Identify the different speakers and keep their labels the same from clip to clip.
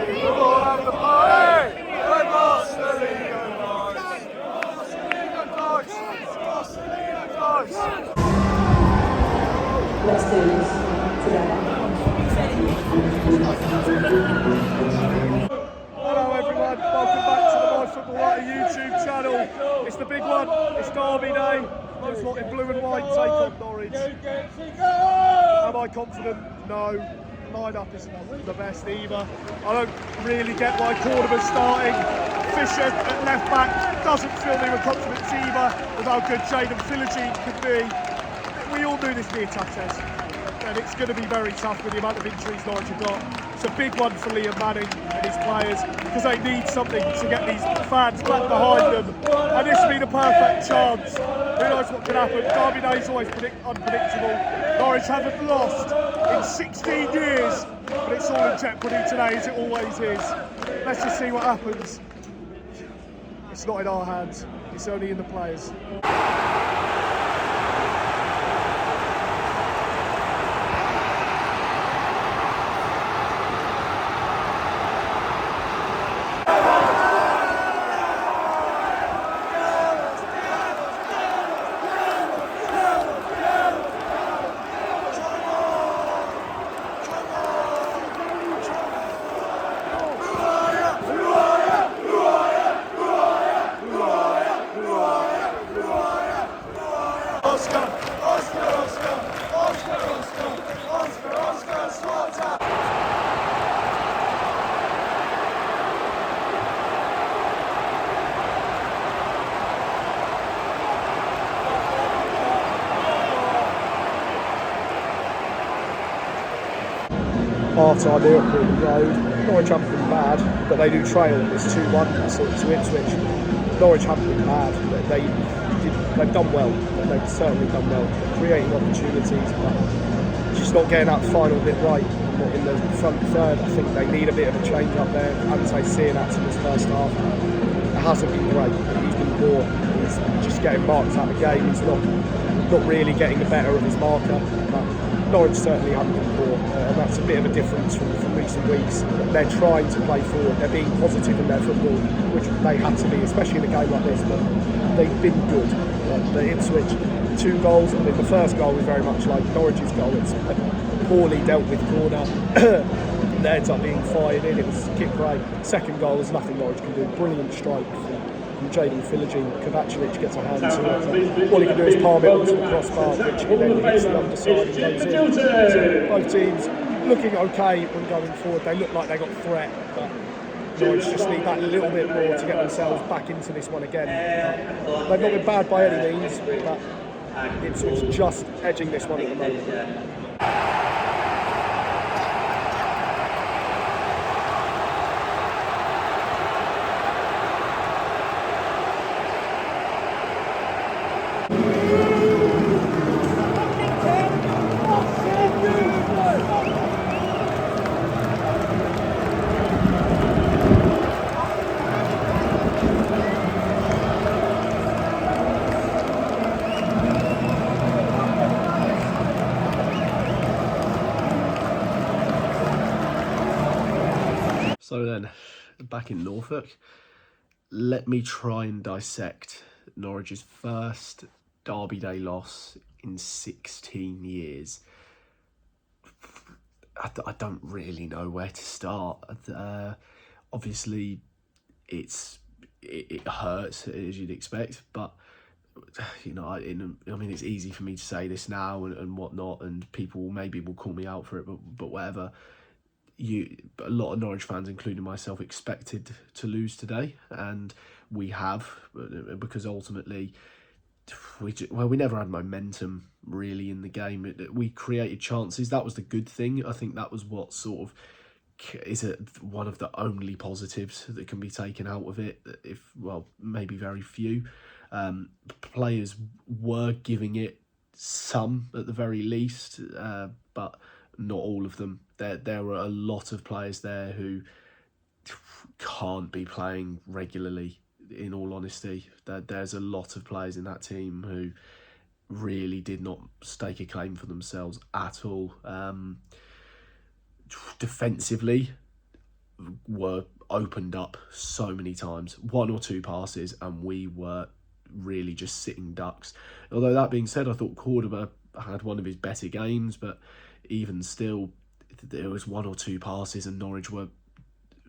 Speaker 1: Let's do this together.
Speaker 2: Hello everyone, welcome back to the My Football Writer YouTube channel. It's the big one, it's Derby Day. Those lot in blue and white take on Norwich. Am I confident? No. Line-up isn't the best either. I don't really get why Cordova's starting. Fisher at left back doesn't fill me with confidence either with how good Jaden Philogene can be. We all knew this would be a tough test, and it's going to be very tough with the amount of injuries Norwich have got. It's a big one for Liam Manning and his players because they need something to get these fans back behind them, and this will be the perfect chance. Who knows what can happen? Derby Day is always unpredictable. Norwich haven't lost in 16 years, but it's all in jeopardy today, as it always is. Let's just see what happens. It's not in our hands, it's only in the players. Half-time here at Brighton Road. Norwich haven't been bad, but they do trail. It's 2-1 to Ipswich. Norwich haven't been bad, but they've done well. They've certainly done well, creating opportunities, but just not getting that final bit right. In the front third, I think they need a bit of a change up there. Ante Cianat in his first half, it hasn't been great. He's been poor. He's just getting marked out of the game. He's not really getting the better of his marker. But Norwich certainly haven't been poor, and that's a bit of a difference from recent weeks. They're trying to play forward, they're being positive in their football, which they had to be, especially in a game like this, but they've been good. The Ipswich, 2 goals, I mean the first goal was very much like Norwich's goal. It's a poorly dealt with corner, it ends up being fired in, it was kick right. Second goal is nothing Norwich can do, brilliant strike from Jaden Philogene. Kovacevic gets a hand to it. All he can do is palm it onto the crossbar, which then hits the underside and goes in. So both teams looking okay when going forward. They look like they got threat, but Norwich just need that little bit more to get themselves back into this one again. They've not been bad by any means, but Ipswich just edging this one at the moment.
Speaker 3: So then, back in Norfolk, let me try and dissect Norwich's first Derby Day loss in 16 years. I don't really know where to start. Obviously, it hurts, as you'd expect, but you know, I mean, it's easy for me to say this now and whatnot, and people maybe will call me out for it, but whatever. A lot of Norwich fans, including myself, expected to lose today, and we have, because ultimately we never had momentum really in the game. We created chances. That was the good thing. I think that was what sort of is one of the only positives that can be taken out of it. If, well, maybe very few. Players were giving it some at the very least, but not all of them. There were a lot of players there who can't be playing regularly, in all honesty. There's a lot of players in that team who really did not stake a claim for themselves at all. Defensively, were opened up so many times, 1 or 2 passes, and we were really just sitting ducks. Although that being said, I thought Cordoba had one of his better games, but even still, there was 1 or 2 passes and Norwich were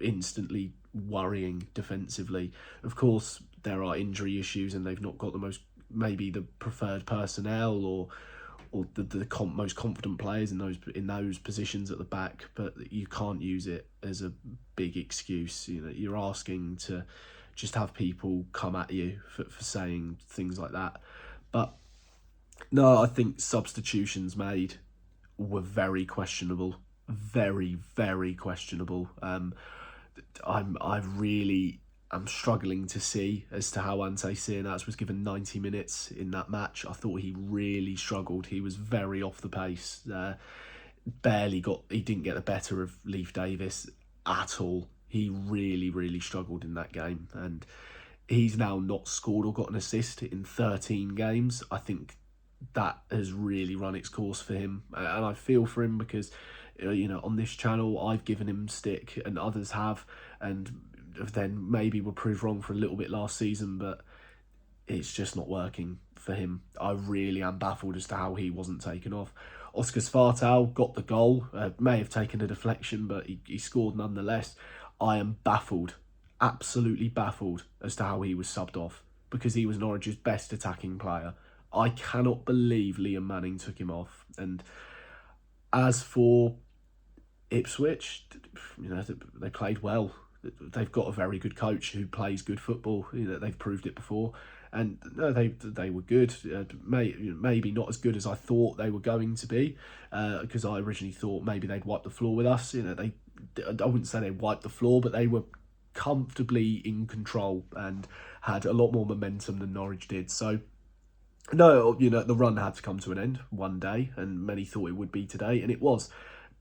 Speaker 3: instantly worrying defensively. Of course, there are injury issues and they've not got maybe the preferred personnel or most confident players in those positions at the back, but you can't use it as a big excuse. You're asking to just have people come at you for saying things like that. But no, I think substitutions made were very questionable, very, very questionable. I'm struggling to see as to how Ante Siernas was given 90 minutes in that match. I thought he really struggled. He was very off the pace. He didn't get the better of Leif Davis at all. He really, really struggled in that game. And he's now not scored or got an assist in 13 games. I think that has really run its course for him. And I feel for him because, on this channel, I've given him stick and others have. And then maybe were proved wrong for a little bit last season, but it's just not working for him. I really am baffled as to how he wasn't taken off. Oscar Svartal got the goal, may have taken a deflection, but he scored nonetheless. I am baffled, absolutely baffled as to how he was subbed off, because he was Norwich's best attacking player. I cannot believe Liam Manning took him off. And as for Ipswich, they played well. They've got a very good coach who plays good football. They've proved it before, and no, they were good. Maybe not as good as I thought they were going to be, because I originally thought maybe they'd wipe the floor with us. I wouldn't say they wiped the floor, but they were comfortably in control and had a lot more momentum than Norwich did. So no, the run had to come to an end one day, and many thought it would be today, and it was.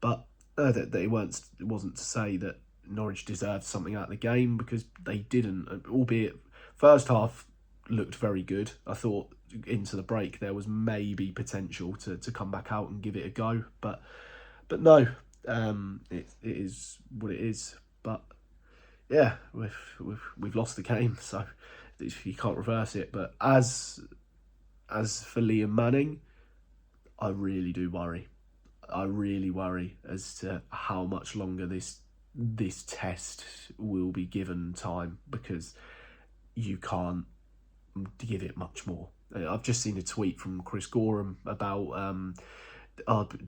Speaker 3: But it wasn't to say that Norwich deserved something out of the game, because they didn't, albeit first half looked very good. I thought into the break there was maybe potential to come back out and give it a go, but no, it is what it is. But yeah, we've lost the game, so you can't reverse it. But as for Liam Manning, I really do worry. I really worry as to how much longer this test will be given time, because you can't give it much more. I've just seen a tweet from Chris Gorham about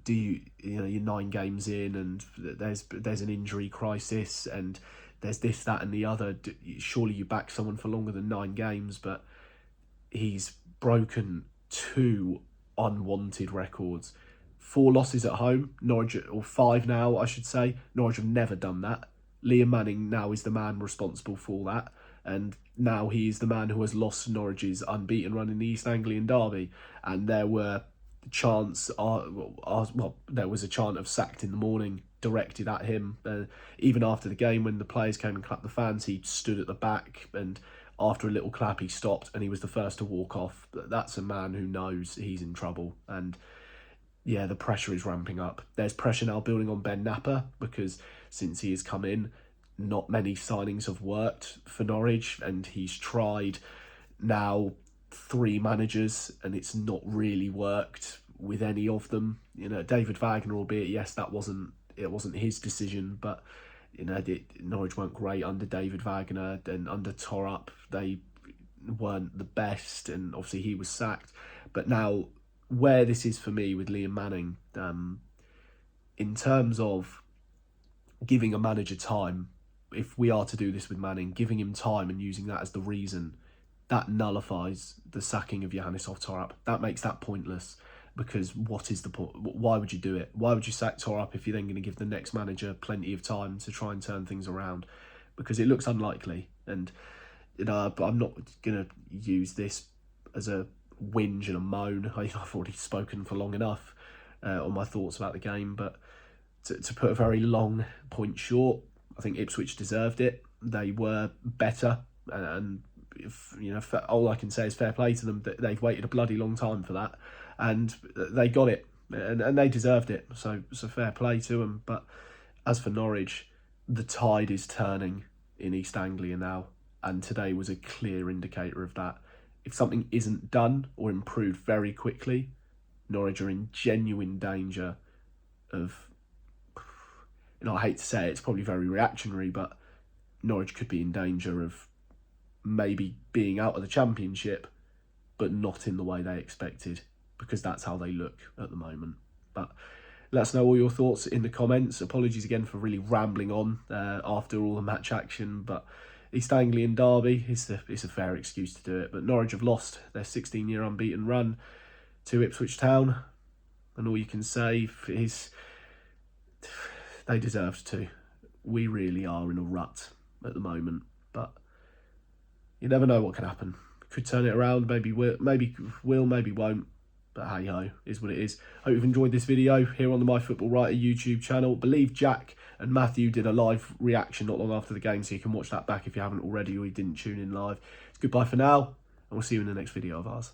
Speaker 3: you're 9 games in and there's an injury crisis and there's this, that and the other. Surely you back someone for longer than 9 games, but he's broken 2 unwanted records. 4 losses at home, Norwich, or 5 now, I should say. Norwich have never done that. Liam Manning now is the man responsible for that, and now he is the man who has lost Norwich's unbeaten run in the East Anglian Derby. And there were chants, there was a chant of "sacked in the morning" directed at him. Even after the game, when the players came and clapped the fans, he stood at the back, and after a little clap, he stopped and he was the first to walk off. That's a man who knows he's in trouble, and yeah, the pressure is ramping up. There's pressure now building on Ben Napper, because since he has come in, not many signings have worked for Norwich, and he's tried now 3 managers and it's not really worked with any of them. David Wagner, albeit yes, it wasn't his decision, but Norwich weren't great under David Wagner, and under Torup they weren't the best, and obviously he was sacked. But now, where this is for me with Liam Manning, in terms of giving a manager time, if we are to do this with Manning, giving him time and using that as the reason, that nullifies the sacking of Johannes Torup. That makes that pointless, because what is the point? Why would you do it? Why would you sack Torup if you're then going to give the next manager plenty of time to try and turn things around? Because it looks unlikely, and I'm not going to use this as a whinge and a moan. I've already spoken for long enough on my thoughts about the game, but to put a very long point short, I think Ipswich deserved it. They were better, and all I can say is fair play to them. They've waited a bloody long time for that, and they got it, and they deserved it. So fair play to them. But as for Norwich, the tide is turning in East Anglia now, and today was a clear indicator of that. If something isn't done or improved very quickly, Norwich are in genuine danger of, I hate to say it, it's probably very reactionary, but Norwich could be in danger of maybe being out of the Championship, but not in the way they expected, because that's how they look at the moment. But let us know all your thoughts in the comments. Apologies again for really rambling on after all the match action, but East Anglian Derby, it's a fair excuse to do it. But Norwich have lost their 16-year unbeaten run to Ipswich Town, and all you can say is they deserved to. We really are in a rut at the moment, but you never know what can happen. Could turn it around, maybe will, maybe won't. But hey ho, is what it is. Hope you've enjoyed this video here on the My Football Writer YouTube channel. I believe Jack and Matthew did a live reaction not long after the game, so you can watch that back if you haven't already or you didn't tune in live. Goodbye for now, and we'll see you in the next video of ours.